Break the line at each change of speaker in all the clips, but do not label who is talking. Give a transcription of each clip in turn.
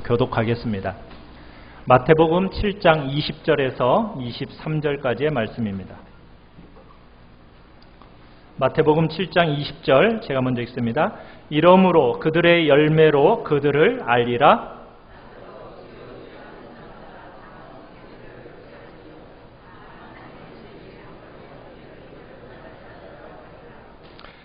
교독하겠습니다. 마태복음 7장 20절에서 23절까지의 말씀입니다. 마태복음 7장 20절 제가 먼저 읽습니다. 이러므로 그들의 열매로 그들을 알리라.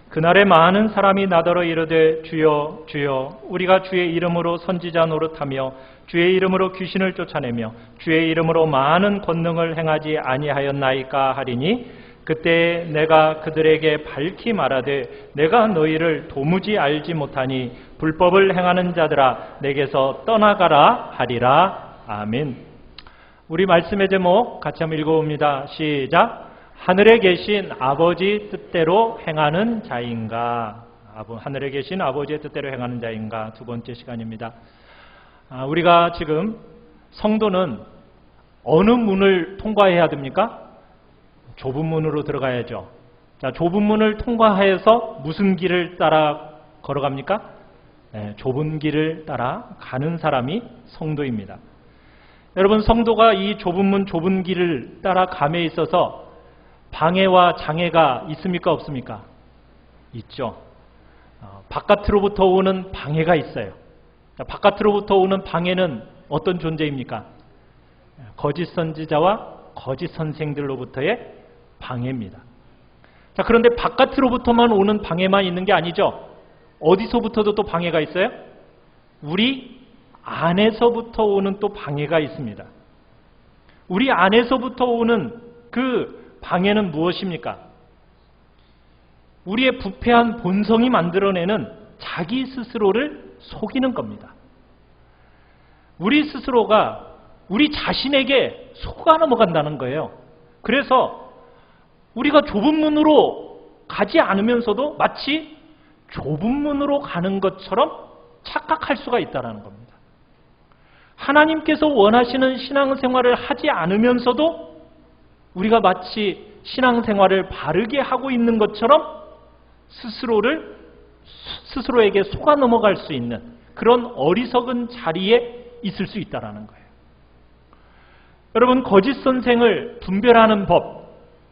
그날에 많은 사람이 나더러 이르되 주여 주여 우리가 주의 이름으로 선지자 노릇하며 주의 이름으로 귀신을 쫓아내며 주의 이름으로 많은 권능을 행하지 아니하였나이까 하리니 그때 내가 그들에게 밝히 말하되 내가 너희를 도무지 알지 못하니 불법을 행하는 자들아 내게서 떠나가라 하리라. 아멘. 우리 말씀의 제목 같이 한번 읽어봅니다. 시작. 하늘에 계신 아버지 뜻대로 행하는 자인가? 하늘에 계신 아버지의 뜻대로 행하는 자인가? 두 번째 시간입니다. 우리가 지금 성도는 어느 문을 통과해야 됩니까? 좁은 문으로 들어가야죠. 자, 좁은 문을 통과해서 무슨 길을 따라 걸어갑니까? 좁은 길을 따라 가는 사람이 성도입니다. 여러분, 성도가 이 좁은 문, 좁은 길을 따라 감에 있어서 방해와 장애가 있습니까? 없습니까? 있죠. 바깥으로부터 오는 방해가 있어요. 바깥으로부터 오는 방해는 어떤 존재입니까? 거짓 선지자와 거짓 선생들로부터의 방해입니다. 자, 그런데 바깥으로부터만 오는 방해만 있는 게 아니죠. 어디서부터도 또 방해가 있어요? 우리 안에서부터 오는 또 방해가 있습니다. 우리 안에서부터 오는 그 방해는 무엇입니까? 우리의 부패한 본성이 만들어내는 자기 스스로를 속이는 겁니다. 우리 스스로가 우리 자신에게 속아 넘어간다는 거예요. 그래서 우리가 좁은 문으로 가지 않으면서도 마치 좁은 문으로 가는 것처럼 착각할 수가 있다는 겁니다. 하나님께서 원하시는 신앙생활을 하지 않으면서도 우리가 마치 신앙생활을 바르게 하고 있는 것처럼 스스로에게 속아 넘어갈 수 있는 그런 어리석은 자리에 있을 수 있다는 거예요. 여러분, 거짓 선생을 분별하는 법,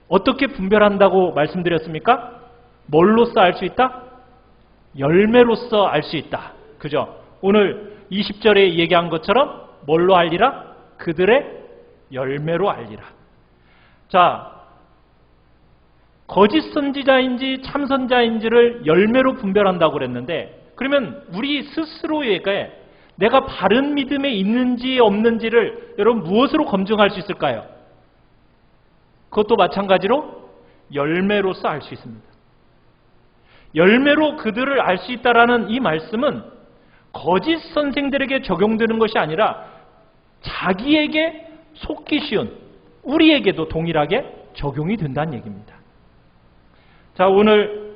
어떻게 분별한다고 말씀드렸습니까? 뭘로써 알 수 있다? 열매로써 알 수 있다. 그죠? 오늘 20절에 얘기한 것처럼 뭘로 알리라? 그들의 열매로 알리라. 자, 거짓 선지자인지 참선자인지를 열매로 분별한다고 그랬는데, 그러면 우리 스스로에게 내가 바른 믿음에 있는지 없는지를 여러분 무엇으로 검증할 수 있을까요? 그것도 마찬가지로 열매로서 알 수 있습니다. 열매로 그들을 알 수 있다라는 이 말씀은 거짓 선생들에게 적용되는 것이 아니라 자기에게 속기 쉬운 우리에게도 동일하게 적용이 된다는 얘기입니다. 자, 오늘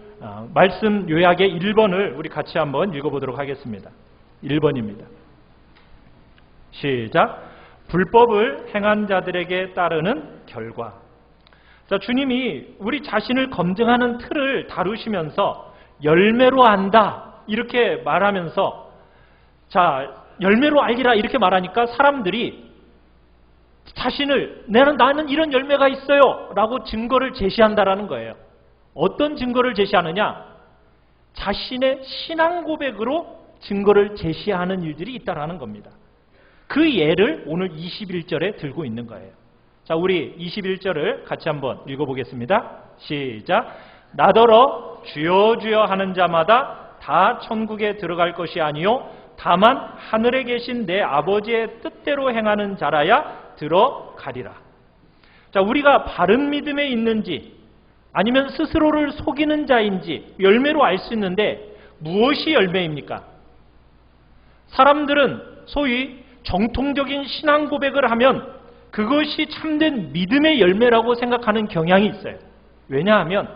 말씀 요약의 1번을 우리 같이 한번 읽어보도록 하겠습니다. 1번입니다. 시작. 불법을 행한 자들에게 따르는 결과. 자, 주님이 우리 자신을 검증하는 틀을 다루시면서 열매로 안다 이렇게 말하면서, 자, 열매로 알리라 이렇게 말하니까 사람들이 자신을 나는 이런 열매가 있어요 라고 증거를 제시한다라는 거예요. 어떤 증거를 제시하느냐? 자신의 신앙 고백으로 증거를 제시하는 일들이 있다라는 겁니다. 그 예를 오늘 21절에 들고 있는 거예요. 자, 우리 21절을 같이 한번 읽어보겠습니다. 시작. 나더러 주여 주여 하는 자마다 다 천국에 들어갈 것이 아니요 다만 하늘에 계신 내 아버지의 뜻대로 행하는 자라야 들어가리라. 자, 우리가 바른 믿음에 있는지 아니면 스스로를 속이는 자인지 열매로 알 수 있는데 무엇이 열매입니까? 사람들은 소위 정통적인 신앙 고백을 하면 그것이 참된 믿음의 열매라고 생각하는 경향이 있어요. 왜냐하면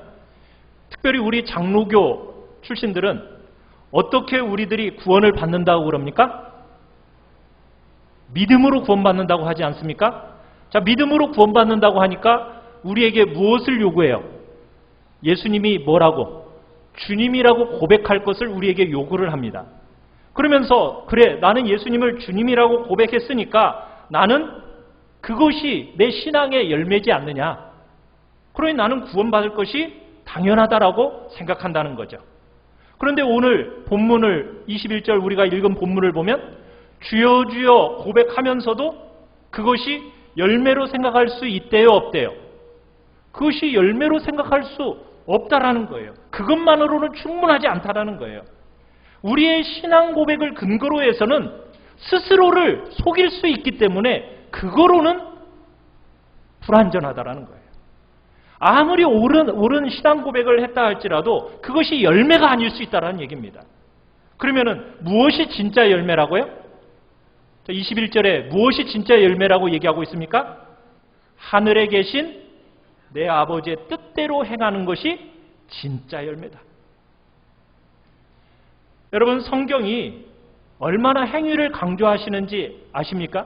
특별히 우리 장로교 출신들은 어떻게 우리들이 구원을 받는다고 그럽니까? 믿음으로 구원받는다고 하지 않습니까? 자, 믿음으로 구원받는다고 하니까 우리에게 무엇을 요구해요? 예수님이 뭐라고? 주님이라고 고백할 것을 우리에게 요구를 합니다. 그러면서 그래, 나는 예수님을 주님이라고 고백했으니까 나는 그것이 내 신앙의 열매지 않느냐. 그러니 나는 구원받을 것이 당연하다라고 생각한다는 거죠. 그런데 오늘 본문을 21절 우리가 읽은 본문을 보면 주여 주여 고백하면서도 그것이 열매로 생각할 수 있대요, 없대요? 그것이 열매로 생각할 수 없다라는 거예요. 그것만으로는 충분하지 않다라는 거예요. 우리의 신앙 고백을 근거로 해서는 스스로를 속일 수 있기 때문에 그거로는 불완전하다라는 거예요. 아무리 옳은 신앙 고백을 했다 할지라도 그것이 열매가 아닐 수 있다는 얘기입니다. 그러면은 무엇이 진짜 열매라고요? 21절에 무엇이 진짜 열매라고 얘기하고 있습니까? 하늘에 계신 내 아버지의 뜻대로 행하는 것이 진짜 열매다. 여러분, 성경이 얼마나 행위를 강조하시는지 아십니까?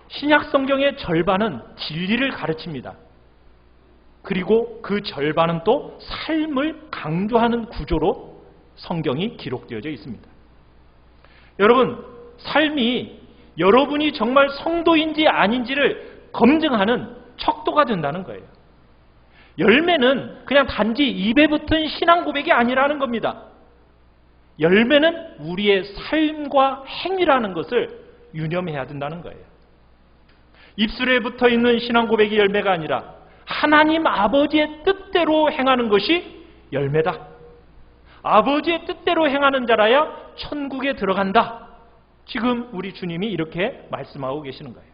신약 성경의 절반은 진리를 가르칩니다. 그리고 그 절반은 또 삶을 강조하는 구조로 성경이 기록되어져 있습니다. 여러분, 삶이 여러분이 정말 성도인지 아닌지를 검증하는 척도가 된다는 거예요. 열매는 그냥 단지 입에 붙은 신앙 고백이 아니라는 겁니다. 열매는 우리의 삶과 행위라는 것을 유념해야 된다는 거예요. 입술에 붙어 있는 신앙 고백이 열매가 아니라 하나님 아버지의 뜻대로 행하는 것이 열매다. 아버지의 뜻대로 행하는 자라야 천국에 들어간다. 지금 우리 주님이 이렇게 말씀하고 계시는 거예요.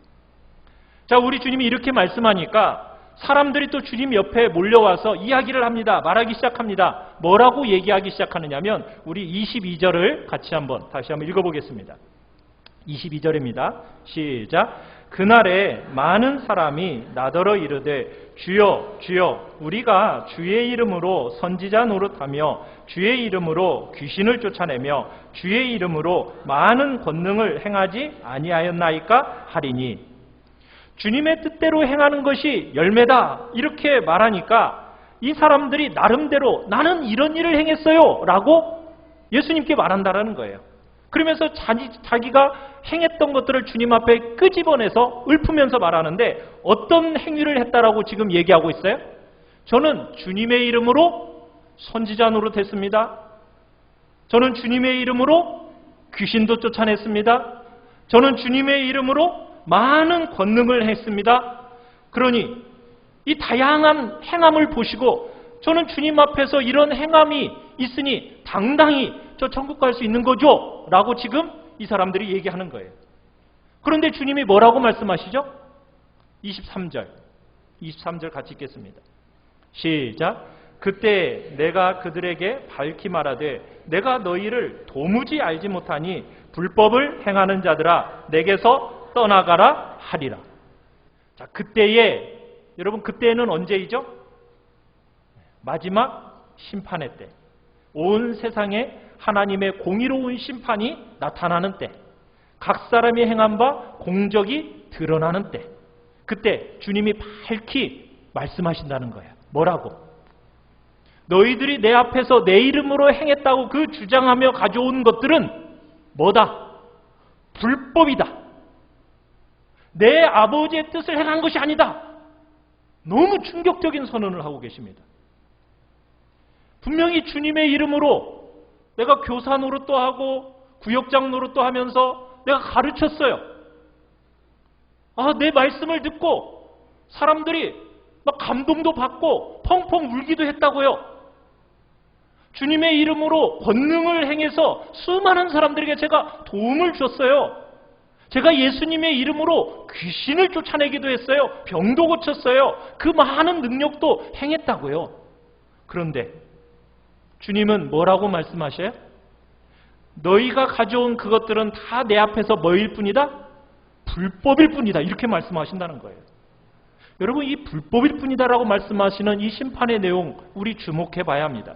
자, 우리 주님이 이렇게 말씀하니까 사람들이 또 주님 옆에 몰려와서 이야기를 합니다. 말하기 시작합니다. 뭐라고 얘기하기 시작하느냐면 우리 22절을 같이 다시 한번 읽어보겠습니다. 22절입니다. 시작. 그날에 많은 사람이 나더러 이르되 주여 주여 우리가 주의 이름으로 선지자 노릇하며 주의 이름으로 귀신을 쫓아내며 주의 이름으로 많은 권능을 행하지 아니하였나이까 하리니. 주님의 뜻대로 행하는 것이 열매다 이렇게 말하니까 이 사람들이 나름대로 나는 이런 일을 행했어요 라고 예수님께 말한다라는 거예요. 그러면서 자기가 행했던 것들을 주님 앞에 끄집어내서 읊으면서 말하는데 어떤 행위를 했다라고 지금 얘기하고 있어요? 저는 주님의 이름으로 선지자 노릇했습니다. 저는 주님의 이름으로 귀신도 쫓아냈습니다. 저는 주님의 이름으로 많은 권능을 했습니다. 그러니 이 다양한 행함을 보시고 저는 주님 앞에서 이런 행함이 있으니 당당히 저 천국 갈 수 있는 거죠? 라고 지금 이 사람들이 얘기하는 거예요. 그런데 주님이 뭐라고 말씀하시죠? 23절 같이 읽겠습니다. 시작. 그때 내가 그들에게 밝히 말하되 내가 너희를 도무지 알지 못하니 불법을 행하는 자들아 내게서 떠나가라 하리라. 자, 그때에 여러분 그때는 언제이죠? 마지막 심판의 때. 온 세상에 하나님의 공의로운 심판이 나타나는 때. 각 사람이 행한 바 공적이 드러나는 때. 그때 주님이 밝히 말씀하신다는 거예요. 뭐라고? 너희들이 내 앞에서 내 이름으로 행했다고 그 주장하며 가져온 것들은 뭐다? 불법이다. 내 아버지의 뜻을 행한 것이 아니다. 너무 충격적인 선언을 하고 계십니다. 분명히 주님의 이름으로 내가 교사 노릇도 하고 구역장 노릇도 하면서 내가 가르쳤어요. 내 말씀을 듣고 사람들이 막 감동도 받고 펑펑 울기도 했다고요. 주님의 이름으로 권능을 행해서 수많은 사람들에게 제가 도움을 줬어요. 제가 예수님의 이름으로 귀신을 쫓아내기도 했어요. 병도 고쳤어요. 그 많은 능력도 행했다고요. 그런데 주님은 뭐라고 말씀하셔요? 너희가 가져온 그것들은 다 내 앞에서 뭐일 뿐이다? 불법일 뿐이다. 이렇게 말씀하신다는 거예요. 여러분, 이 불법일 뿐이다라고 말씀하시는 이 심판의 내용 우리 주목해 봐야 합니다.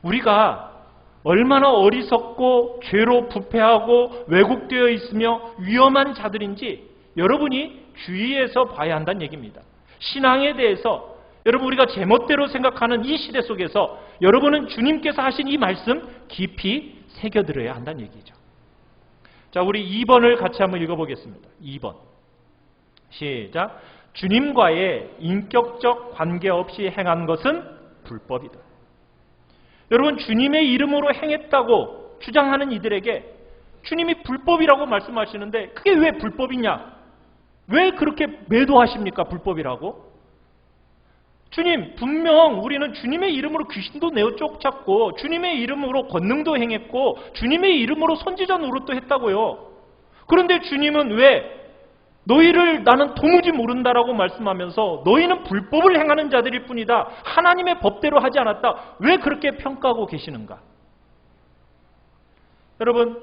우리가 얼마나 어리석고 죄로 부패하고 왜곡되어 있으며 위험한 자들인지 여러분이 주의해서 봐야 한다는 얘기입니다. 신앙에 대해서 여러분, 우리가 제멋대로 생각하는 이 시대 속에서 여러분은 주님께서 하신 이 말씀 깊이 새겨들어야 한다는 얘기죠. 자, 우리 2번을 같이 한번 읽어보겠습니다. 2번. 시작. 주님과의 인격적 관계 없이 행한 것은 불법이다. 여러분, 주님의 이름으로 행했다고 주장하는 이들에게 주님이 불법이라고 말씀하시는데 그게 왜 불법이냐? 왜 그렇게 매도하십니까? 불법이라고? 주님, 분명 우리는 주님의 이름으로 귀신도 내어 쫓았고 주님의 이름으로 권능도 행했고 주님의 이름으로 선지자 노릇도 했다고요. 그런데 주님은 왜 너희를 나는 도무지 모른다라고 말씀하면서 너희는 불법을 행하는 자들일 뿐이다, 하나님의 법대로 하지 않았다, 왜 그렇게 평가하고 계시는가? 여러분,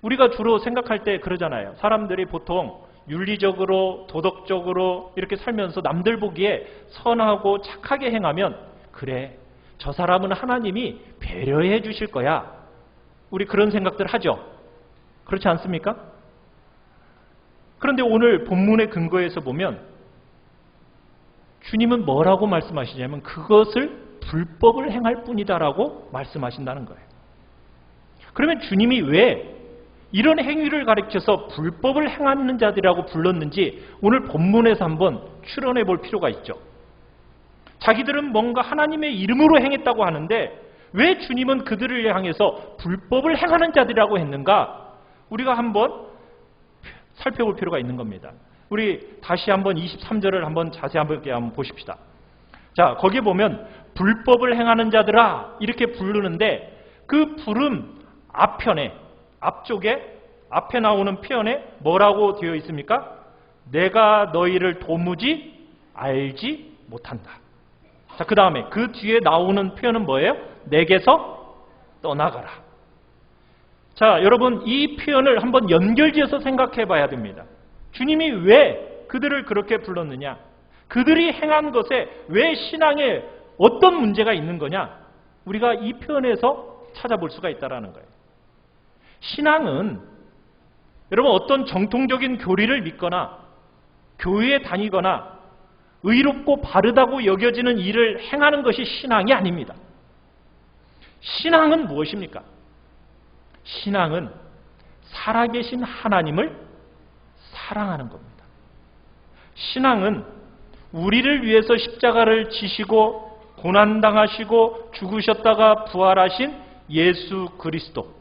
우리가 주로 생각할 때 그러잖아요. 사람들이 보통 윤리적으로 도덕적으로 이렇게 살면서 남들 보기에 선하고 착하게 행하면 그래, 저 사람은 하나님이 배려해 주실 거야, 우리 그런 생각들 하죠. 그렇지 않습니까? 그런데 오늘 본문의 근거에서 보면 주님은 뭐라고 말씀하시냐면 그것을 불법을 행할 뿐이다라고 말씀하신다는 거예요. 그러면 주님이 왜 이런 행위를 가르쳐서 불법을 행하는 자들이라고 불렀는지 오늘 본문에서 한번 추론해 볼 필요가 있죠. 자기들은 뭔가 하나님의 이름으로 행했다고 하는데 왜 주님은 그들을 향해서 불법을 행하는 자들이라고 했는가? 우리가 한번 살펴볼 필요가 있는 겁니다. 우리 다시 한번 23절을 한번 자세히 한번 보십시다. 자, 거기에 보면 불법을 행하는 자들아 이렇게 부르는데 그 부름 앞편에, 앞쪽에 앞에 나오는 표현에 뭐라고 되어 있습니까? 내가 너희를 도무지 알지 못한다. 자, 그 다음에 그 뒤에 나오는 표현은 뭐예요? 내게서 떠나가라. 자, 여러분, 이 표현을 한번 연결지어서 생각해 봐야 됩니다. 주님이 왜 그들을 그렇게 불렀느냐? 그들이 행한 것에 왜 신앙에 어떤 문제가 있는 거냐? 우리가 이 표현에서 찾아볼 수가 있다는 거예요. 신앙은 여러분 어떤 정통적인 교리를 믿거나 교회에 다니거나 의롭고 바르다고 여겨지는 일을 행하는 것이 신앙이 아닙니다. 신앙은 무엇입니까? 신앙은 살아계신 하나님을 사랑하는 겁니다. 신앙은 우리를 위해서 십자가를 지시고 고난당하시고 죽으셨다가 부활하신 예수 그리스도,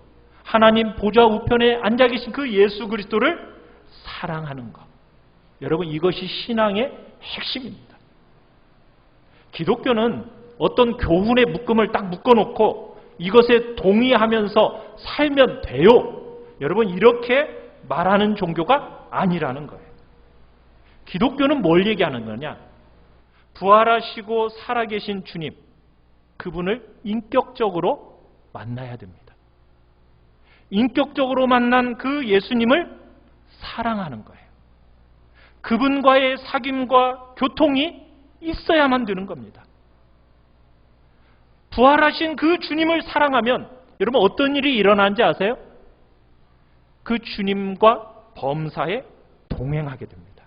하나님 보좌 우편에 앉아 계신 그 예수 그리스도를 사랑하는 것. 여러분, 이것이 신앙의 핵심입니다. 기독교는 어떤 교훈의 묶음을 딱 묶어놓고 이것에 동의하면서 살면 돼요, 여러분, 이렇게 말하는 종교가 아니라는 거예요. 기독교는 뭘 얘기하는 거냐? 부활하시고 살아계신 주님, 그분을 인격적으로 만나야 됩니다. 인격적으로 만난 그 예수님을 사랑하는 거예요. 그분과의 사귐과 교통이 있어야만 되는 겁니다. 부활하신 그 주님을 사랑하면 여러분 어떤 일이 일어나는지 아세요? 그 주님과 범사에 동행하게 됩니다.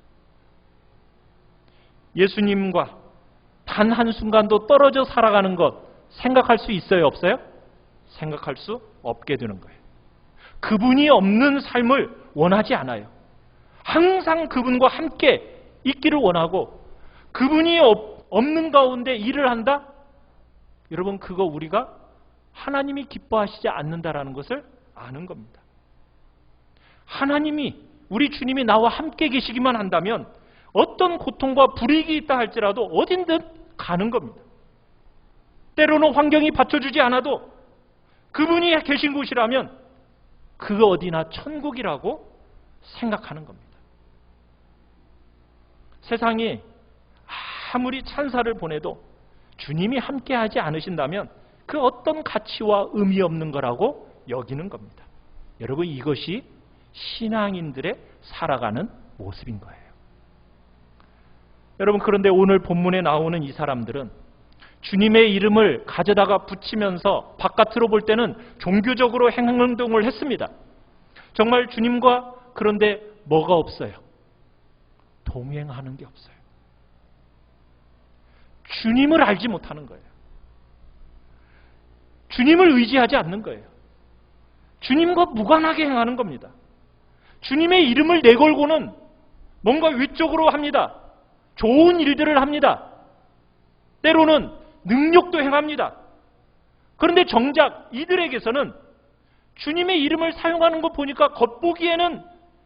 예수님과 단 한순간도 떨어져 살아가는 것 생각할 수 있어요, 없어요? 생각할 수 없게 되는 거예요. 그분이 없는 삶을 원하지 않아요. 항상 그분과 함께 있기를 원하고, 그분이 없는 가운데 일을 한다? 여러분, 그거 우리가 하나님이 기뻐하시지 않는다라는 것을 아는 겁니다. 하나님이, 우리 주님이 나와 함께 계시기만 한다면 어떤 고통과 불이익이 있다 할지라도 어딘든 가는 겁니다. 때로는 환경이 받쳐주지 않아도 그분이 계신 곳이라면 그 어디나 천국이라고 생각하는 겁니다. 세상이 아무리 찬사를 보내도 주님이 함께하지 않으신다면 그 어떤 가치와 의미 없는 거라고 여기는 겁니다. 여러분, 이것이 신앙인들의 살아가는 모습인 거예요. 여러분, 그런데 오늘 본문에 나오는 이 사람들은 주님의 이름을 가져다가 붙이면서 바깥으로 볼 때는 종교적으로 행동을 했습니다. 정말 주님과, 그런데 뭐가 없어요? 동행하는 게 없어요. 주님을 알지 못하는 거예요. 주님을 의지하지 않는 거예요. 주님과 무관하게 행하는 겁니다. 주님의 이름을 내걸고는 뭔가 위쪽으로 합니다. 좋은 일들을 합니다. 때로는 능력도 행합니다. 그런데 정작 이들에게서는 주님의 이름을 사용하는 거 보니까 겉보기에는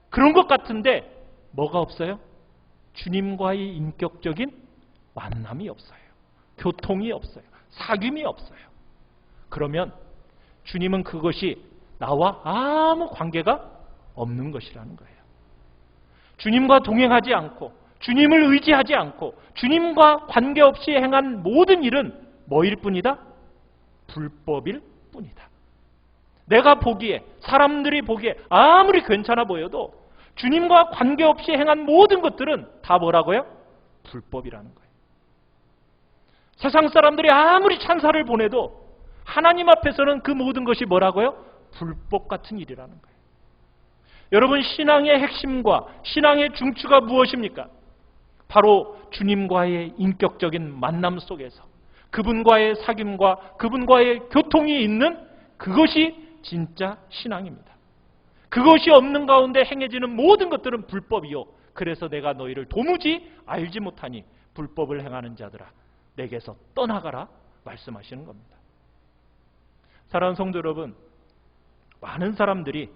그런 것 같은데 뭐가 없어요? 주님과의 인격적인 만남이 없어요. 교통이 없어요. 사귐이 없어요. 그러면 주님은 그것이 나와 아무 관계가 없는 것이라는 거예요. 주님과 동행하지 않고 주님을 의지하지 않고 주님과 관계없이 행한 모든 일은 뭐일 뿐이다? 불법일 뿐이다. 내가 보기에, 사람들이 보기에 아무리 괜찮아 보여도 주님과 관계없이 행한 모든 것들은 다 뭐라고요? 불법이라는 거예요. 세상 사람들이 아무리 찬사를 보내도 하나님 앞에서는 그 모든 것이 뭐라고요? 불법 같은 일이라는 거예요. 여러분, 신앙의 핵심과 신앙의 중추가 무엇입니까? 바로 주님과의 인격적인 만남 속에서 그분과의 사귐과 그분과의 교통이 있는 그것이 진짜 신앙입니다. 그것이 없는 가운데 행해지는 모든 것들은 불법이요. 그래서 내가 너희를 도무지 알지 못하니 불법을 행하는 자들아 내게서 떠나가라 말씀하시는 겁니다. 사랑하는 성도 여러분, 많은 사람들이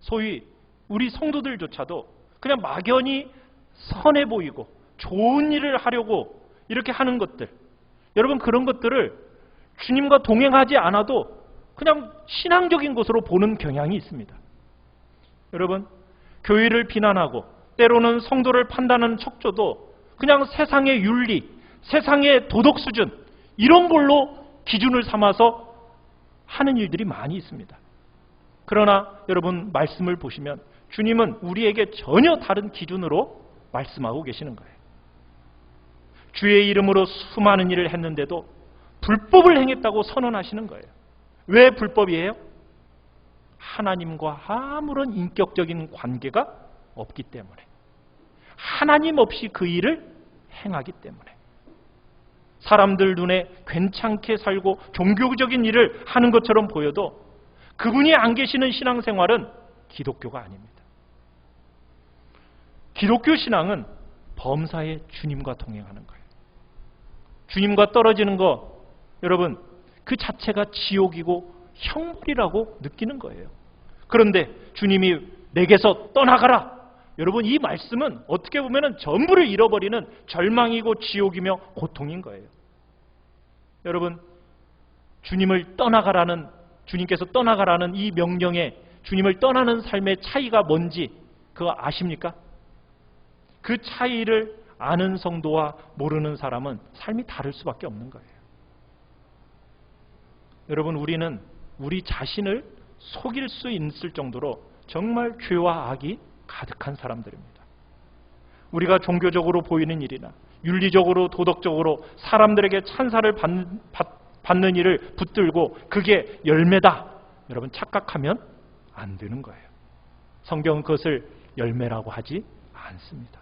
소위 우리 성도들조차도 그냥 막연히 선해 보이고 좋은 일을 하려고 이렇게 하는 것들, 여러분 그런 것들을 주님과 동행하지 않아도 그냥 신앙적인 것으로 보는 경향이 있습니다. 여러분, 교회를 비난하고 때로는 성도를 판단하는 척조도 그냥 세상의 윤리, 세상의 도덕 수준 이런 걸로 기준을 삼아서 하는 일들이 많이 있습니다. 그러나 여러분 말씀을 보시면 주님은 우리에게 전혀 다른 기준으로 말씀하고 계시는 거예요. 주의 이름으로 수많은 일을 했는데도 불법을 행했다고 선언하시는 거예요. 왜 불법이에요? 하나님과 아무런 인격적인 관계가 없기 때문에, 하나님 없이 그 일을 행하기 때문에, 사람들 눈에 괜찮게 살고 종교적인 일을 하는 것처럼 보여도 그분이 안 계시는 신앙생활은 기독교가 아닙니다. 기독교 신앙은 범사에 주님과 동행하는 거예요. 주님과 떨어지는 거, 여러분 그 자체가 지옥이고 형벌이라고 느끼는 거예요. 그런데 주님이 내게서 떠나가라. 여러분 이 말씀은 어떻게 보면 전부를 잃어버리는 절망이고 지옥이며 고통인 거예요. 여러분 주님을 떠나가라는, 주님께서 떠나가라는 이 명령에 주님을 떠나는 삶의 차이가 뭔지 그거 아십니까? 그 차이를 아는 성도와 모르는 사람은 삶이 다를 수밖에 없는 거예요. 여러분 우리는 우리 자신을 속일 수 있을 정도로 정말 죄와 악이 가득한 사람들입니다. 우리가 종교적으로 보이는 일이나 윤리적으로 도덕적으로 사람들에게 찬사를 받는 일을 붙들고 그게 열매다, 여러분 착각하면 안 되는 거예요. 성경은 그것을 열매라고 하지 않습니다.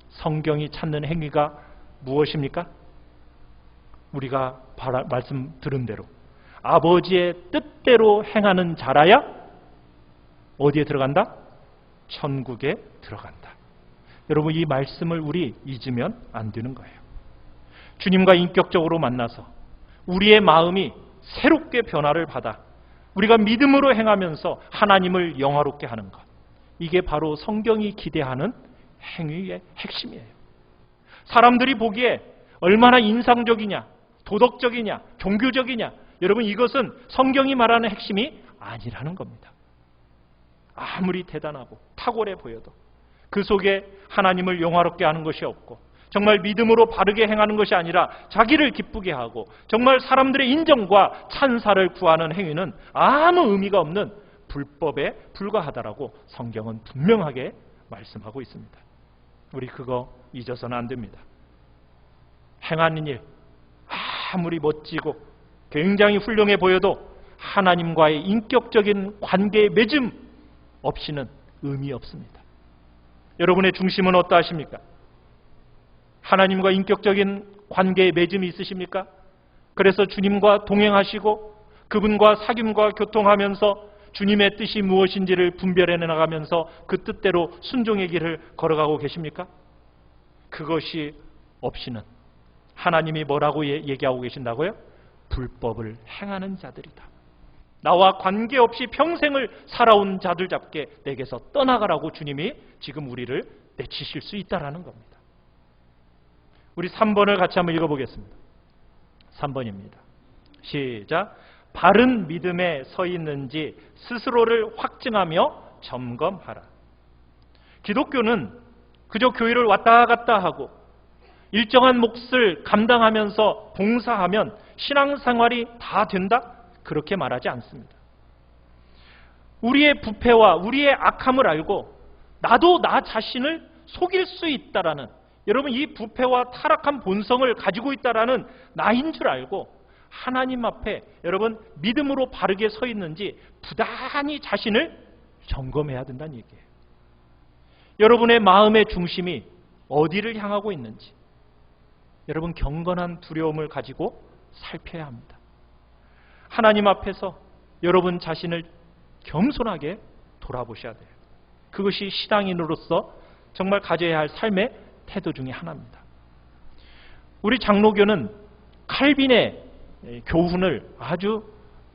성경이 찾는 행위가 무엇입니까? 우리가 말씀 들은 대로 아버지의 뜻대로 행하는 자라야 어디에 들어간다? 천국에 들어간다. 여러분 이 말씀을 우리 잊으면 안 되는 거예요. 주님과 인격적으로 만나서 우리의 마음이 새롭게 변화를 받아 우리가 믿음으로 행하면서 하나님을 영화롭게 하는 것, 이게 바로 성경이 기대하는 행위의 핵심이에요. 사람들이 보기에 얼마나 인상적이냐, 도덕적이냐, 종교적이냐, 여러분 이것은 성경이 말하는 핵심이 아니라는 겁니다. 아무리 대단하고 탁월해 보여도 그 속에 하나님을 영화롭게 하는 것이 없고 정말 믿음으로 바르게 행하는 것이 아니라 자기를 기쁘게 하고 정말 사람들의 인정과 찬사를 구하는 행위는 아무 의미가 없는 불법에 불과하다라고 성경은 분명하게 말씀하고 있습니다. 우리 그거 잊어서는 안 됩니다. 행하는 일 아무리 멋지고 굉장히 훌륭해 보여도 하나님과의 인격적인 관계의 맺음 없이는 의미 없습니다. 여러분의 중심은 어떠하십니까? 하나님과 인격적인 관계에 맺음이 있으십니까? 그래서 주님과 동행하시고 그분과 사귐과 교통하면서 주님의 뜻이 무엇인지를 분별해 나가면서 그 뜻대로 순종의 길을 걸어가고 계십니까? 그것이 없이는 하나님이 뭐라고 얘기하고 계신다고요? 불법을 행하는 자들이다. 나와 관계없이 평생을 살아온 자들 잡게 내게서 떠나가라고 주님이 지금 우리를 내치실 수 있다라는 겁니다. 우리 3번을 같이 한번 읽어보겠습니다. 3번입니다. 시작. 바른 믿음에 서 있는지 스스로를 확증하며 점검하라. 기독교는 그저 교회를 왔다 갔다 하고 일정한 몫을 감당하면서 봉사하면 신앙생활이 다 된다? 그렇게 말하지 않습니다. 우리의 부패와 우리의 악함을 알고 나도 나 자신을 속일 수 있다라는, 여러분 이 부패와 타락한 본성을 가지고 있다라는 나인 줄 알고 하나님 앞에 여러분 믿음으로 바르게 서 있는지 부단히 자신을 점검해야 된다는 얘기예요. 여러분의 마음의 중심이 어디를 향하고 있는지 여러분 경건한 두려움을 가지고 살펴야 합니다. 하나님 앞에서 여러분 자신을 겸손하게 돌아보셔야 돼요. 그것이 신앙인으로서 정말 가져야 할 삶의 태도 중에 하나입니다. 우리 장로교는 칼빈의 교훈을 아주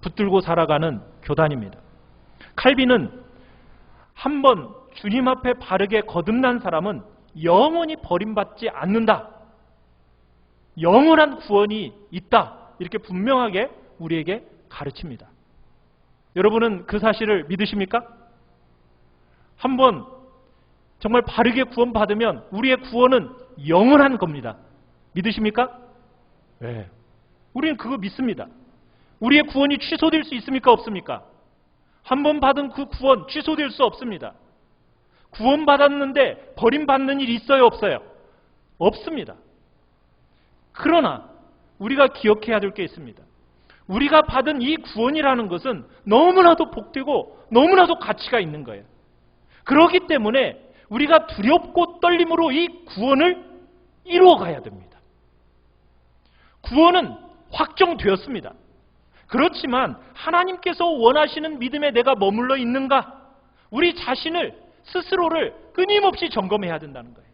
붙들고 살아가는 교단입니다. 칼빈은 한번 주님 앞에 바르게 거듭난 사람은 영원히 버림받지 않는다. 영원한 구원이 있다. 이렇게 분명하게 우리에게 가르칩니다. 여러분은 그 사실을 믿으십니까? 한번 정말 바르게 구원받으면 우리의 구원은 영원한 겁니다. 믿으십니까? 네. 우리는 그거 믿습니다. 우리의 구원이 취소될 수 있습니까? 없습니까? 한번 받은 그 구원 취소될 수 없습니다. 구원받았는데 버림받는 일이 있어요? 없어요? 없습니다. 그러나 우리가 기억해야 될 게 있습니다. 우리가 받은 이 구원이라는 것은 너무나도 복되고 너무나도 가치가 있는 거예요. 그렇기 때문에 우리가 두렵고 떨림으로 이 구원을 이루어가야 됩니다. 구원은 확정되었습니다. 그렇지만 하나님께서 원하시는 믿음에 내가 머물러 있는가? 우리 자신을 스스로를 끊임없이 점검해야 된다는 거예요.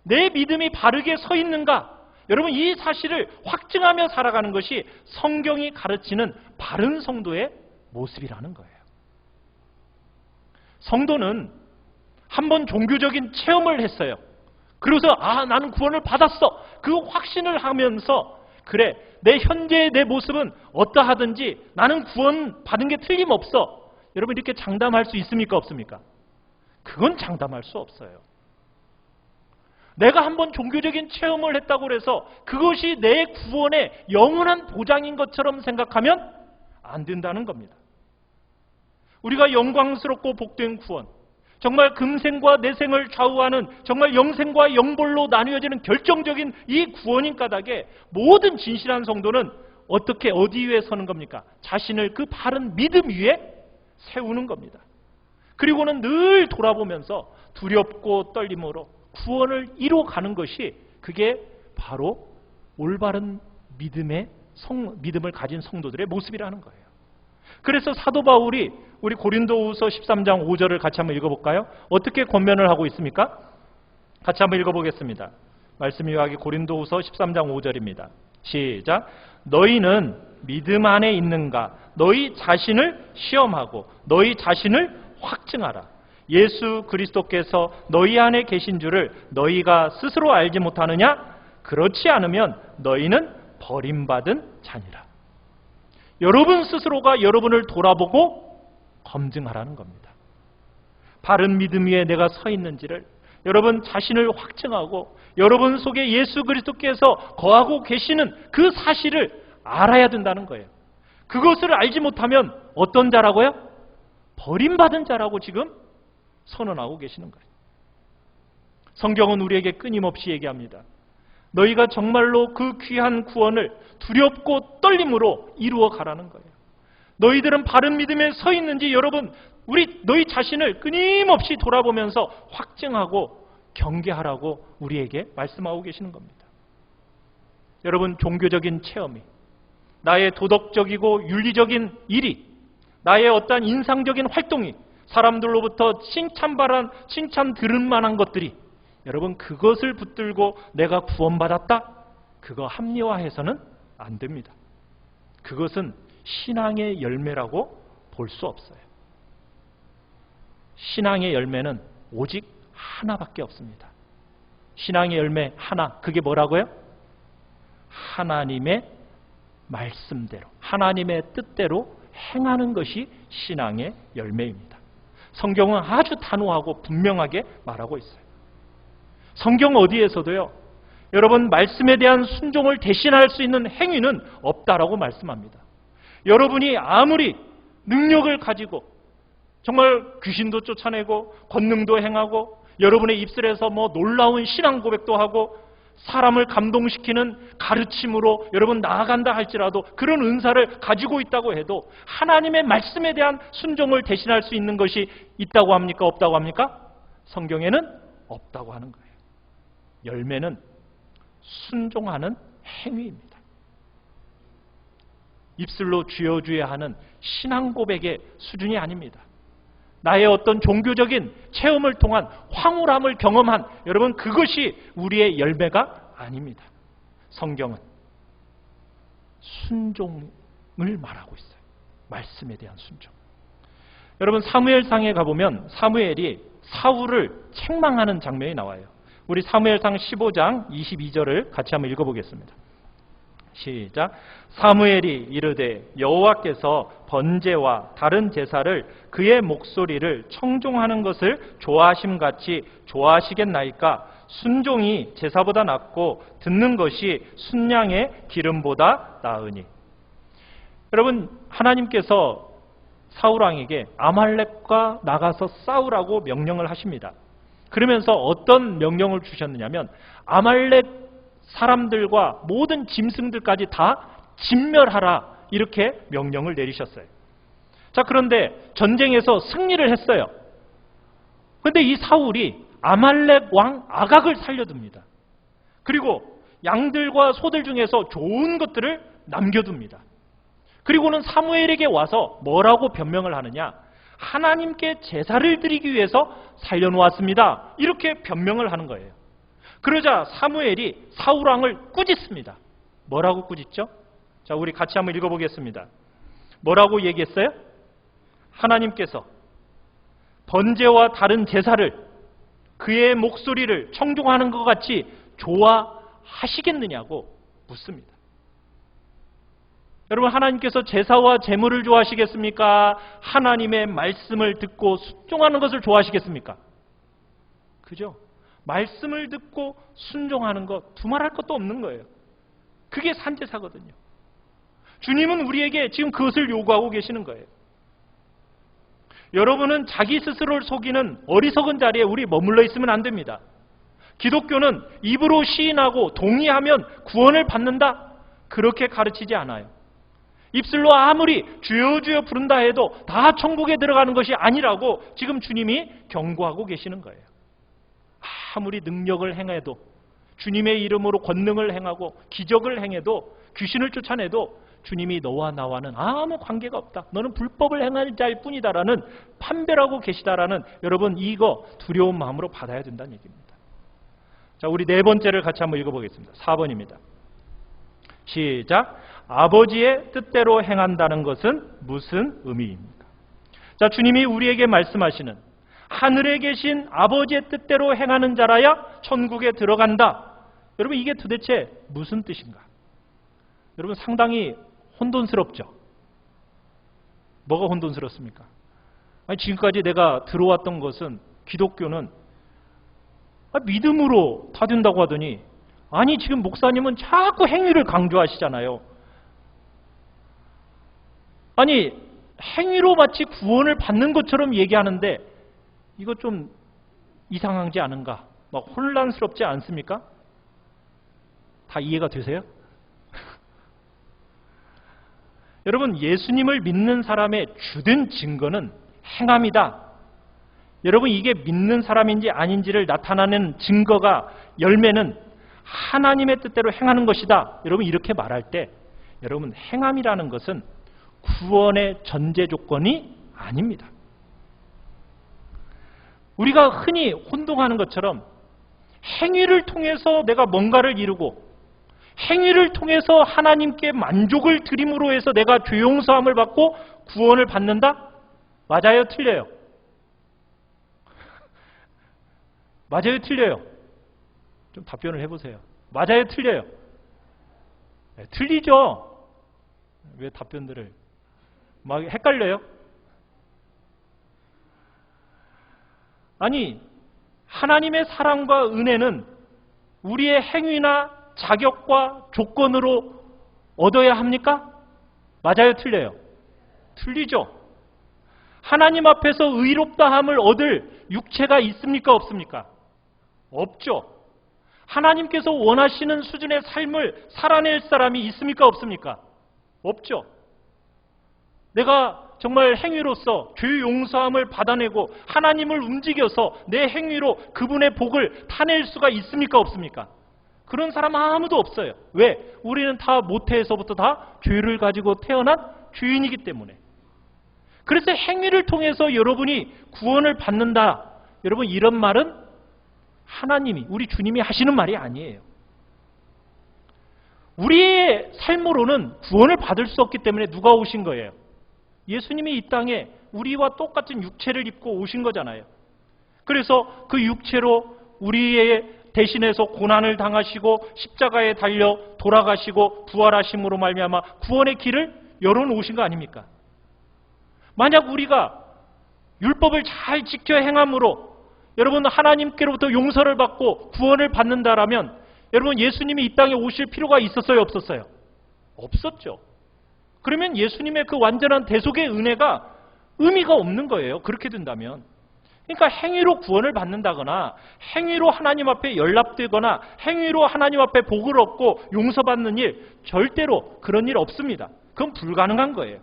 내 믿음이 바르게 서 있는가? 여러분 이 사실을 확증하며 살아가는 것이 성경이 가르치는 바른 성도의 모습이라는 거예요. 성도는 한번 종교적인 체험을 했어요. 그래서 나는 구원을 받았어. 그 확신을 하면서 그래 내 현재의 내 모습은 어떠하든지 나는 구원 받은 게 틀림없어. 여러분 이렇게 장담할 수 있습니까? 없습니까? 그건 장담할 수 없어요. 내가 한번 종교적인 체험을 했다고 해서 그것이 내 구원의 영원한 보장인 것처럼 생각하면 안 된다는 겁니다. 우리가 영광스럽고 복된 구원, 정말 금생과 내생을 좌우하는 정말 영생과 영벌로 나뉘어지는 결정적인 이 구원인 까닭에 모든 진실한 성도는 어떻게 어디 위에 서는 겁니까? 자신을 그 바른 믿음 위에 세우는 겁니다. 그리고는 늘 돌아보면서 두렵고 떨림으로 구원을 이루어가는 것이 그게 바로 올바른 믿음을 가진 성도들의 모습이라는 거예요. 그래서 사도 바울이 우리 고린도후서 13장 5절을 같이 한번 읽어볼까요? 어떻게 권면을 하고 있습니까? 같이 한번 읽어보겠습니다. 말씀이 요하기 고린도후서 13장 5절입니다. 시작. 너희는 믿음 안에 있는가? 너희 자신을 시험하고 너희 자신을 확증하라. 예수 그리스도께서 너희 안에 계신 줄을 너희가 스스로 알지 못하느냐? 그렇지 않으면 너희는 버림받은 자니라. 여러분 스스로가 여러분을 돌아보고 검증하라는 겁니다. 바른 믿음 위에 내가 서 있는지를 여러분 자신을 확증하고 여러분 속에 예수 그리스도께서 거하고 계시는 그 사실을 알아야 된다는 거예요. 그것을 알지 못하면 어떤 자라고요? 버림받은 자라고 지금 선언하고 계시는 거예요. 성경은 우리에게 끊임없이 얘기합니다. 너희가 정말로 그 귀한 구원을 두렵고 떨림으로 이루어 가라는 거예요. 너희들은 바른 믿음에 서 있는지 여러분 너희 자신을 끊임없이 돌아보면서 확증하고 경계하라고 우리에게 말씀하고 계시는 겁니다. 여러분, 종교적인 체험이, 나의 도덕적이고 윤리적인 일이, 나의 어떠한 인상적인 활동이, 사람들로부터 칭찬 들을 만한 것들이, 여러분, 그것을 붙들고 내가 구원받았다? 그거 합리화해서는 안 됩니다. 그것은 신앙의 열매라고 볼 수 없어요. 신앙의 열매는 오직 하나밖에 없습니다. 신앙의 열매 하나, 그게 뭐라고요? 하나님의 말씀대로, 하나님의 뜻대로 행하는 것이 신앙의 열매입니다. 성경은 아주 단호하고 분명하게 말하고 있어요. 성경 어디에서도요, 여러분, 말씀에 대한 순종을 대신할 수 있는 행위는 없다라고 말씀합니다. 여러분이 아무리 능력을 가지고 정말 귀신도 쫓아내고 권능도 행하고 여러분의 입술에서 놀라운 신앙 고백도 하고 사람을 감동시키는 가르침으로 여러분 나아간다 할지라도, 그런 은사를 가지고 있다고 해도 하나님의 말씀에 대한 순종을 대신할 수 있는 것이 있다고 합니까? 없다고 합니까? 성경에는 없다고 하는 거예요. 열매는 순종하는 행위입니다. 입술로 주여 주여 하는 신앙 고백의 수준이 아닙니다. 나의 어떤 종교적인 체험을 통한 황홀함을 경험한, 여러분, 그것이 우리의 열매가 아닙니다. 성경은 순종을 말하고 있어요. 말씀에 대한 순종. 여러분, 사무엘상에 가보면 사무엘이 사울을 책망하는 장면이 나와요. 우리 사무엘상 15장 22절을 같이 한번 읽어보겠습니다. 시작. 사무엘이 이르되 여호와께서 번제와 다른 제사를 그의 목소리를 청종하는 것을 좋아하심같이 좋아하시겠나이까? 순종이 제사보다 낫고 듣는 것이 순양의 기름보다 나으니. 여러분, 하나님께서 사울왕에게 아말렉과 나가서 싸우라고 명령을 하십니다. 그러면서 어떤 명령을 주셨느냐면 아말렉 사람들과 모든 짐승들까지 다 진멸하라, 이렇게 명령을 내리셨어요. 자, 그런데 전쟁에서 승리를 했어요. 그런데 이 사울이 아말렉 왕 아각을 살려둡니다. 그리고 양들과 소들 중에서 좋은 것들을 남겨둡니다. 그리고는 사무엘에게 와서 뭐라고 변명을 하느냐? 하나님께 제사를 드리기 위해서 살려놓았습니다, 이렇게 변명을 하는 거예요. 그러자 사무엘이 사울왕을 꾸짖습니다. 뭐라고 꾸짖죠? 자, 우리 같이 한번 읽어보겠습니다. 뭐라고 얘기했어요? 하나님께서 번제와 다른 제사를 그의 목소리를 청종하는 것 같이 좋아하시겠느냐고 묻습니다. 여러분, 하나님께서 제사와 제물을 좋아하시겠습니까? 하나님의 말씀을 듣고 순종하는 것을 좋아하시겠습니까? 그죠? 말씀을 듣고 순종하는 것, 두말할 것도 없는 거예요. 그게 산제사거든요. 주님은 우리에게 지금 그것을 요구하고 계시는 거예요. 여러분은 자기 스스로를 속이는 어리석은 자리에 우리 머물러 있으면 안 됩니다. 기독교는 입으로 시인하고 동의하면 구원을 받는다, 그렇게 가르치지 않아요. 입술로 아무리 주여 주여 부른다 해도 다 천국에 들어가는 것이 아니라고 지금 주님이 경고하고 계시는 거예요. 아무리 능력을 행해도, 주님의 이름으로 권능을 행하고 기적을 행해도, 귀신을 쫓아내도 주님이 너와 나와는 아무 관계가 없다, 너는 불법을 행할 자일 뿐이다라는 판별하고 계시다라는, 여러분, 이거 두려운 마음으로 받아야 된다는 얘기입니다. 자, 우리 네 번째를 같이 한번 읽어보겠습니다. 4번입니다. 시작. 아버지의 뜻대로 행한다는 것은 무슨 의미입니까? 자, 주님이 우리에게 말씀하시는 하늘에 계신 아버지의 뜻대로 행하는 자라야 천국에 들어간다. 여러분, 이게 도대체 무슨 뜻인가? 여러분, 상당히 혼돈스럽죠? 뭐가 혼돈스럽습니까? 아니, 지금까지 내가 들어왔던 것은, 기독교는 믿음으로 다 된다고 하더니, 아니, 지금 목사님은 자꾸 행위를 강조하시잖아요. 아니, 행위로 마치 구원을 받는 것처럼 얘기하는데 이거 좀 이상하지 않은가? 막 혼란스럽지 않습니까? 다 이해가 되세요? 여러분, 예수님을 믿는 사람의 주된 증거는 행함이다. 여러분, 이게 믿는 사람인지 아닌지를 나타내는 증거가, 열매는 하나님의 뜻대로 행하는 것이다. 여러분 이렇게 말할 때 여러분 행함이라는 것은 구원의 전제 조건이 아닙니다. 우리가 흔히 혼동하는 것처럼 행위를 통해서 내가 뭔가를 이루고 행위를 통해서 하나님께 만족을 드림으로 해서 내가 죄 용서함을 받고 구원을 받는다? 맞아요? 틀려요? 맞아요? 틀려요? 좀 답변을 해보세요. 맞아요? 틀려요? 네, 틀리죠? 왜 답변들을 막 헷갈려요? 아니, 하나님의 사랑과 은혜는 우리의 행위나 자격과 조건으로 얻어야 합니까? 맞아요? 틀려요? 틀리죠? 하나님 앞에서 의롭다함을 얻을 육체가 있습니까? 없습니까? 없죠. 하나님께서 원하시는 수준의 삶을 살아낼 사람이 있습니까? 없습니까? 없죠. 내가 정말 행위로서 죄 용서함을 받아내고 하나님을 움직여서 내 행위로 그분의 복을 타낼 수가 있습니까? 없습니까? 그런 사람 아무도 없어요. 왜? 우리는 다 모태에서부터 다 죄를 가지고 태어난 죄인이기 때문에. 그래서 행위를 통해서 여러분이 구원을 받는다. 여러분 이런 말은 하나님이, 우리 주님이 하시는 말이 아니에요. 우리의 삶으로는 구원을 받을 수 없기 때문에 누가 오신 거예요? 예수님이 이 땅에 우리와 똑같은 육체를 입고 오신 거잖아요. 그래서 그 육체로 우리의 대신해서 고난을 당하시고 십자가에 달려 돌아가시고 부활하심으로 말미암아 구원의 길을 열어놓으신 거 아닙니까? 만약 우리가 율법을 잘 지켜 행함으로 여러분 하나님께로부터 용서를 받고 구원을 받는다라면 여러분 예수님이 이 땅에 오실 필요가 있었어요? 없었어요? 없었죠. 그러면 예수님의 그 완전한 대속의 은혜가 의미가 없는 거예요. 그렇게 된다면. 그러니까 행위로 구원을 받는다거나 행위로 하나님 앞에 연락되거나 행위로 하나님 앞에 복을 얻고 용서받는 일 절대로 그런 일 없습니다. 그건 불가능한 거예요.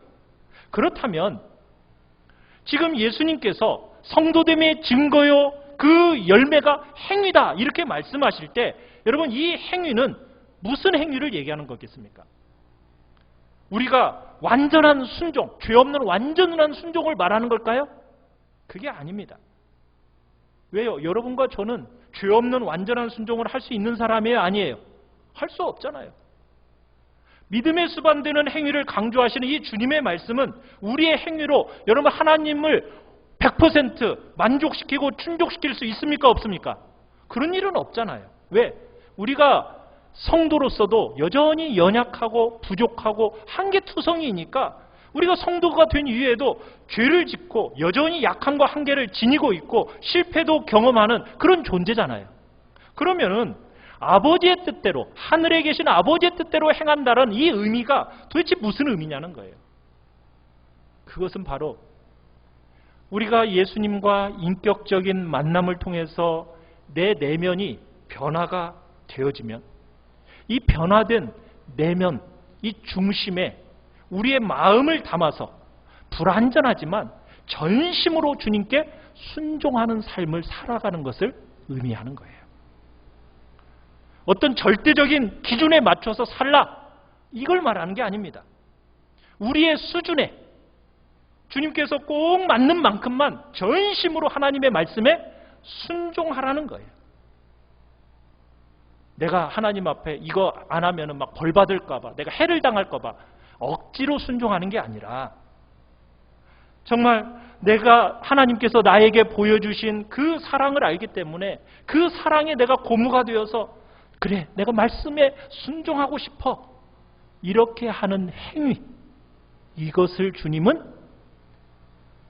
그렇다면 지금 예수님께서 성도됨의 증거요 그 열매가 행위다 이렇게 말씀하실 때 여러분 이 행위는 무슨 행위를 얘기하는 거겠습니까? 우리가 완전한 순종, 죄 없는 완전한 순종을 말하는 걸까요? 그게 아닙니다. 왜요? 여러분과 저는 죄 없는 완전한 순종을 할 수 있는 사람이에요? 아니에요? 할 수 없잖아요. 믿음의 수반되는 행위를 강조하시는 이 주님의 말씀은 우리의 행위로 여러분 하나님을 100% 만족시키고 충족시킬 수 있습니까? 없습니까? 그런 일은 없잖아요. 왜? 우리가 성도로서도 여전히 연약하고 부족하고 한계투성이니까 우리가 성도가 된 이후에도 죄를 짓고 여전히 약함과 한계를 지니고 있고 실패도 경험하는 그런 존재잖아요. 그러면은 아버지의 뜻대로 하늘에 계신 아버지의 뜻대로 행한다는 이 의미가 도대체 무슨 의미냐는 거예요. 그것은 바로 우리가 예수님과 인격적인 만남을 통해서 내 내면이 변화가 되어지면 이 변화된 내면, 이 중심에 우리의 마음을 담아서 불완전하지만 전심으로 주님께 순종하는 삶을 살아가는 것을 의미하는 거예요. 어떤 절대적인 기준에 맞춰서 살라 이걸 말하는 게 아닙니다. 우리의 수준에 주님께서 꼭 맞는 만큼만 전심으로 하나님의 말씀에 순종하라는 거예요. 내가 하나님 앞에 이거 안 하면 막 벌 받을까 봐, 내가 해를 당할까 봐 억지로 순종하는 게 아니라 정말 내가 하나님께서 나에게 보여주신 그 사랑을 알기 때문에 그 사랑에 내가 고무가 되어서 그래 내가 말씀에 순종하고 싶어 이렇게 하는 행위 이것을 주님은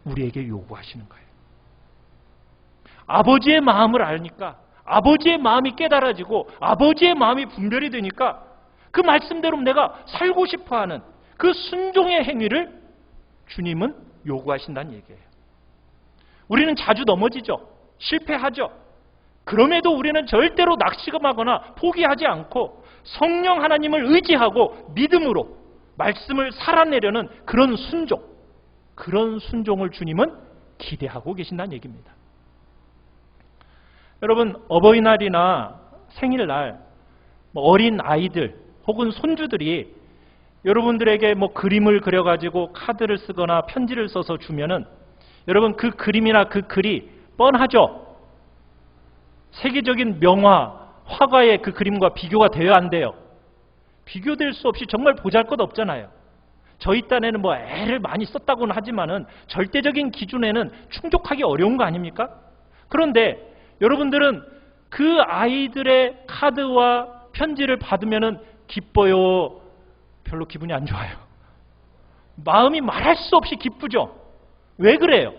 우리에게 요구하시는 거예요. 아버지의 마음을 아니까 아버지의 마음이 깨달아지고 아버지의 마음이 분별이 되니까 그 말씀대로 내가 살고 싶어하는 그 순종의 행위를 주님은 요구하신다는 얘기예요. 우리는 자주 넘어지죠. 실패하죠. 그럼에도 우리는 절대로 낙심하거나 포기하지 않고 성령 하나님을 의지하고 믿음으로 말씀을 살아내려는 그런 순종을 주님은 기대하고 계신다는 얘기입니다. 여러분 어버이날이나 생일날 어린 아이들 혹은 손주들이 여러분들에게 그림을 그려가지고 카드를 쓰거나 편지를 써서 주면은 여러분 그 그림이나 그 글이 뻔하죠? 세계적인 명화, 화가의 그 그림과 비교가 돼야 안 돼요. 비교될 수 없이 정말 보잘것없잖아요. 저희 딴에는 애를 많이 썼다고는 하지만은 절대적인 기준에는 충족하기 어려운 거 아닙니까? 그런데 여러분들은 그 아이들의 카드와 편지를 받으면은 기뻐요? 별로 기분이 안 좋아요. 마음이 말할 수 없이 기쁘죠? 왜 그래요?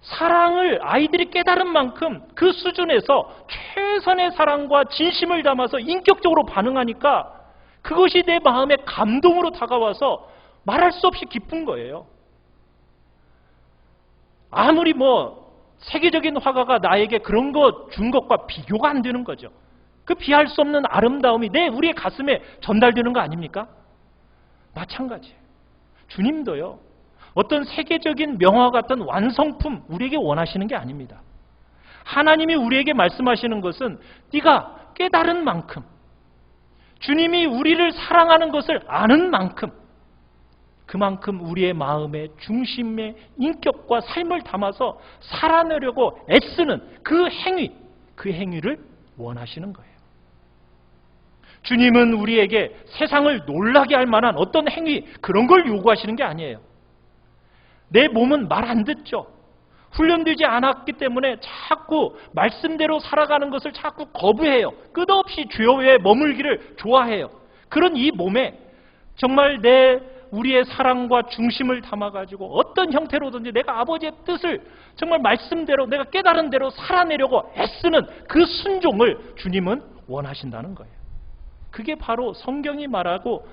사랑을 아이들이 깨달은 만큼 그 수준에서 최선의 사랑과 진심을 담아서 인격적으로 반응하니까 그것이 내 마음에 감동으로 다가와서 말할 수 없이 기쁜 거예요. 아무리 세계적인 화가가 나에게 그런 거 준 것과 비교가 안 되는 거죠. 그 비할 수 없는 아름다움이 우리의 가슴에 전달되는 거 아닙니까? 마찬가지예요. 주님도요. 어떤 세계적인 명화 같은 완성품 우리에게 원하시는 게 아닙니다. 하나님이 우리에게 말씀하시는 것은 네가 깨달은 만큼, 주님이 우리를 사랑하는 것을 아는 만큼, 그만큼 우리의 마음의 중심의 인격과 삶을 담아서 살아내려고 애쓰는 그 행위를 원하시는 거예요. 주님은 우리에게 세상을 놀라게 할 만한 어떤 행위, 그런 걸 요구하시는 게 아니에요. 내 몸은 말 안 듣죠. 훈련되지 않았기 때문에 자꾸 말씀대로 살아가는 것을 자꾸 거부해요. 끝없이 죄에 머물기를 좋아해요. 그런 이 몸에 정말 우리의 사랑과 중심을 담아가지고 어떤 형태로든지 내가 아버지의 뜻을 정말 말씀대로 내가 깨달은 대로 살아내려고 애쓰는 그 순종을 주님은 원하신다는 거예요. 그게 바로 성경이 말하고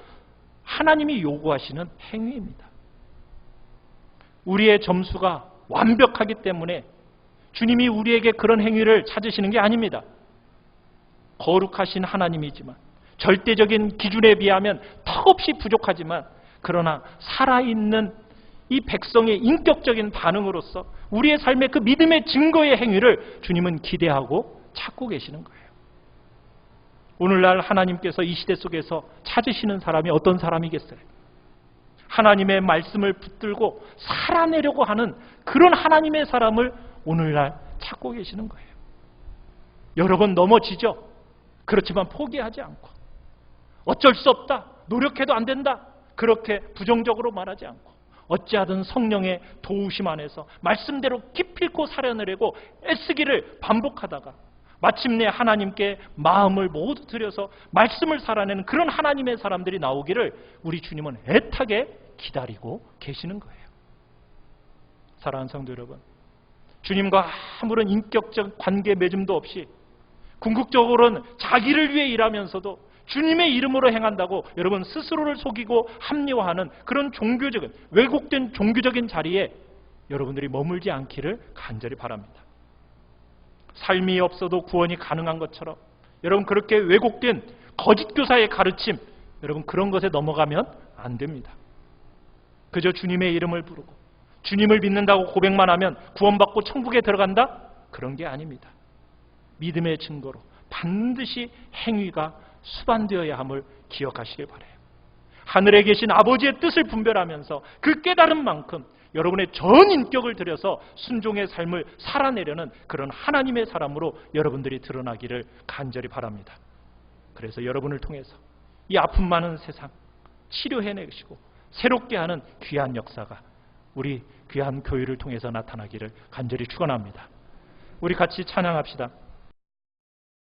하나님이 요구하시는 행위입니다. 우리의 점수가 완벽하기 때문에 주님이 우리에게 그런 행위를 찾으시는 게 아닙니다. 거룩하신 하나님이지만 절대적인 기준에 비하면 턱없이 부족하지만 그러나 살아있는 이 백성의 인격적인 반응으로서 우리의 삶의 그 믿음의 증거의 행위를 주님은 기대하고 찾고 계시는 거예요. 오늘날 하나님께서 이 시대 속에서 찾으시는 사람이 어떤 사람이겠어요? 하나님의 말씀을 붙들고 살아내려고 하는 그런 하나님의 사람을 오늘날 찾고 계시는 거예요. 여러 번 넘어지죠. 그렇지만 포기하지 않고 어쩔 수 없다, 노력해도 안 된다, 그렇게 부정적으로 말하지 않고 어찌하든 성령의 도우심 안에서 말씀대로 기필코 살아내려고 애쓰기를 반복하다가 마침내 하나님께 마음을 모두 들여서 말씀을 살아내는 그런 하나님의 사람들이 나오기를 우리 주님은 애타게 기다리고 계시는 거예요. 사랑하는 성도 여러분, 주님과 아무런 인격적 관계 맺음도 없이 궁극적으로는 자기를 위해 일하면서도 주님의 이름으로 행한다고 여러분 스스로를 속이고 합리화하는 그런 종교적인 왜곡된 종교적인 자리에 여러분들이 머물지 않기를 간절히 바랍니다. 삶이 없어도 구원이 가능한 것처럼 여러분 그렇게 왜곡된 거짓 교사의 가르침, 여러분 그런 것에 넘어가면 안 됩니다. 그저 주님의 이름을 부르고 주님을 믿는다고 고백만 하면 구원받고 천국에 들어간다? 그런 게 아닙니다. 믿음의 증거로 반드시 행위가 수반되어야 함을 기억하시길 바라요. 하늘에 계신 아버지의 뜻을 분별하면서 그 깨달은 만큼 여러분의 전 인격을 들여서 순종의 삶을 살아내려는 그런 하나님의 사람으로 여러분들이 드러나기를 간절히 바랍니다. 그래서 여러분을 통해서 이 아픔 많은 세상 치료해내시고 새롭게 하는 귀한 역사가 우리 귀한 교회를 통해서 나타나기를 간절히 축원합니다. 우리 같이 찬양합시다.